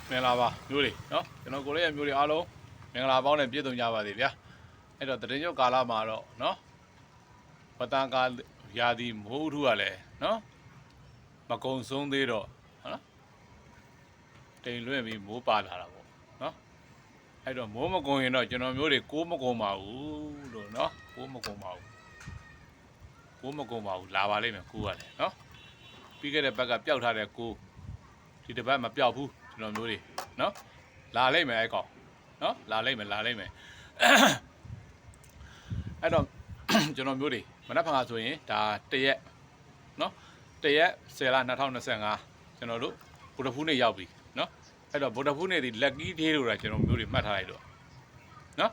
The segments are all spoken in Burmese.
မင်္ဂလာပါမျိုးတွေနော်ကျွန်တော်ကိုလေးရဲ့မျိုးတွေအားလုံးမင်္ဂလာပေါင်းနဲ့ပြည့်စုံကြပါစေဗျာအဲ့တော့တရင်ကျော်ကာလမှာတော့နော်ပတန်ကာရာသီမိုးဥထုကလည်းနော်မကုံဆုံးသေးတော့နော်တိမ်လွင့်ပြီးမိုးပါလာတာပေါ့နော်အဲ့တော့မိုးမကုံရင်တော့ကျွန်တော်မျိုးတွေကိုးမကုံပါဘူးလို့နော်ကိုးမကုံပါဘူးလာပါလိမ့်မယ်ကိုးရတယ်နော်ပြီးခဲ့တဲ့ဘက်ကပျောက်ထားတဲ့ကိုးဒီတစ်ပတ်မပျောက်ဘူးကျွန်တော်မျိုးတွေနော်လာလိမ့်မယ်အဲ့ကောင်နော်လာလိမ့်မယ်အဲ့တော့ကျွန်တော်မျိုးတွေမနက်ဖြန်ကဆိုရင်ဒါတရက်နော်တရက်10 လ 2025ကျွန်တော်တို့ဗုဒ္ဓဖူးနေ့ရောက်ပြီနော်အဲ့တော့ဗုဒ္ဓဖူးနေ့ဒီ lucky day လို့တာကျွန်တော်မျိုးတွေမှတ်ထားလိုက်တော့နော်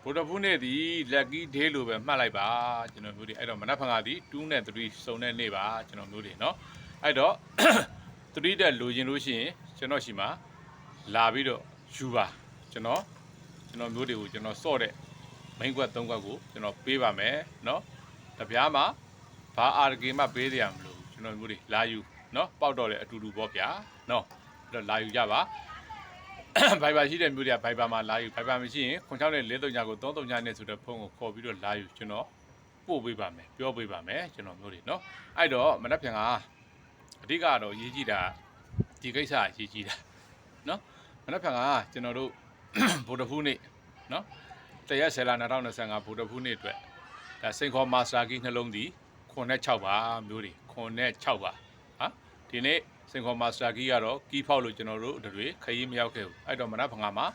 ဗုဒ္ဓဖူးနေ့ဒီ lucky day လို့ပဲမှတ်လိုက်ပါကျွန်တော်မျိုးတွေအဲ့တော့မနက်ဖြန်ကဒီ2နဲ့3စုံတဲ့နေ့ပါကျွန်တော်မျိုးတွေနော်အဲ့တော့3တက်လိုချင်လို့ရှိရင်ကျွန်တော်ရှိမှာလာပြီးတော့ယူပါကျွန်တော်မျိုးတွေကိုကျွန်တော်စော့တဲ့မိန်ခွက်3ခွက်ကိုကျွန်တော်ပေးပါမယ်နော်တပြားမှာဘာအာဂေမှပေးရမလို့ကျွန်တော်မျိုးတွေလာယူနော်ပေါက်တော့လေအတူတူပေါ့ဗျာနော်အဲ့တော့လာယူကြပါဘိုင်ဘာရှိတဲ့မျိုးတွေကဘိုင်ဘာမှာလာယူဘိုင်ဘာမရှိရင်ခွန်6နဲ့4 3ညကို3 3ညနဲ့ဆိုတဲ့ဖုန်းကိုခေါ်ပြီးတော့လာယူကျွန်တော်ပို့ပေးပါမယ်ပြောပေးပါမယ်ကျွန်တော်မျိုးတွေနော်အဲ့တော့မနက်ဖြန်ကအဓိကတော့ရေးကြည့်တာဒီကိစ္စရေးကြည့်တာနော်မနက်ဖြန်ကကျွန်တော်တို့ဗုဒ္ဓဖူးနေ့နော်တရက်10 လ 2025ဗုဒ္ဓဖူးနေ့အတွက်ဒါစိန်ခေါ်မာစတာကီနှလုံးဒီ9-6ပါမျိုးတွေ9-6ပါဟာဒီနေ့စိန်ခေါ်မာစတာကီကတော့ကီးဖောက်လို့ကျွန်တော်တို့တွေခရီးမရောက်ခဲ့ဘူးအဲ့တော့မနက်ဖြန်ကမှာ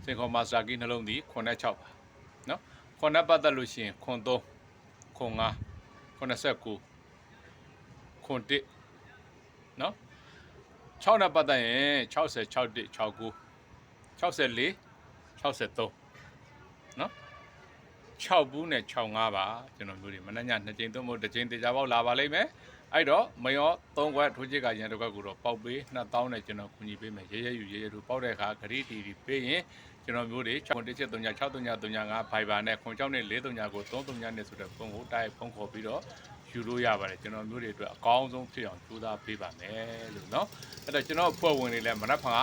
စိန်ခေါ်မာစတာကီနှလုံးဒီ9-6ပါနော်9ပတ်သက်လို့ရှိရင်9-3 9-5 9-9 9-1နော်6နဲ့ပတ်သက်ရင်60 61 69 64 63နော်6ဘူးနဲ့65ပါကျွန်တော်မျိုးတွေမနှည2ကြိမ်သုံးဖို့1ကြိမ်တေချာပေါက်လာပါလိမ့်မယ်အဲ့တော့မရော3ခွက်ထိုးချစ်ကရန်တစ်ခွက်ကိုတော့ပေါက်ပေး2000နဲ့ကျွန်တော်ကူညီပေးမယ်ရဲရဲတို့ပေါက်တဲ့အခါဂရိတီပေးရင်ကျွန်တော်မျိုးတွေ6-1-3-6-3-3-5ဖိုင်ဘာနဲ့6နဲ့4-3ကို3-3နဲ့ဆိုတဲ့ဖုန်းကိုတိုက်ဖုန်းခေါ်ပြီးတော့ယူလို့ရပါတယ်ကျွန်တော်မျိုးတွေအတွက်အကောင်းဆုံးဖြစ်အောင်ကြိုးစားပေးပါမယ်လို့เนาะအဲ့တော့ကျွန်တော်ဖွဲ့ဝင်တွေလည်းမနက်ဖြန်က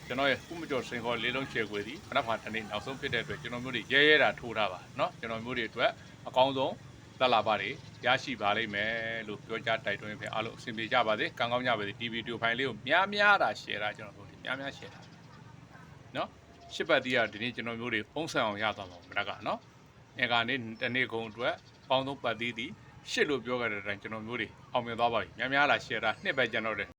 ကျွန်တော်ရဲ့ခုမကျော်စိန်ခေါ်လေးလုံးချေခွေဒီမနက်ဖြန်တနေ့နောက်ဆုံးဖြစ်တဲ့အတွက်ကျွန်တော်မျိုးတွေရဲတာထိုးထားပါเนาะကျွန်တော်မျိုးတွေအတွက်အကောင်းဆုံးသက်လာပါတွေရရှိပါလိမ့်မယ်လို့ပြောကြားတိုက်တွန်းပေးအားလုံးအဆင်ပြေကြပါစေကံကောင်းကြပါစေဒီဗီဒီယိုဖိုင်လေးကိုများတာ share တာကျွန်တော်တို့များ share တာเนาะရှစ်ပတ်တီးကဒီနေ့ကျွန်တော်မျိုးတွေပုံစံအောင်ရသွားမှာမနက်ကเนาะအင်္ဂါနေ့တနေ့ကုန်အတွက်ပေါင်းဆုံးပတ်တီးသည်ရှစ်လို့ပြောခဲ့တဲ့အတိုင်းကျွန်တော်မျိုးတွေအောင်မြင်သွားပါပြီများလာ share တာနှစ်ပဲကျွန်တော်တို့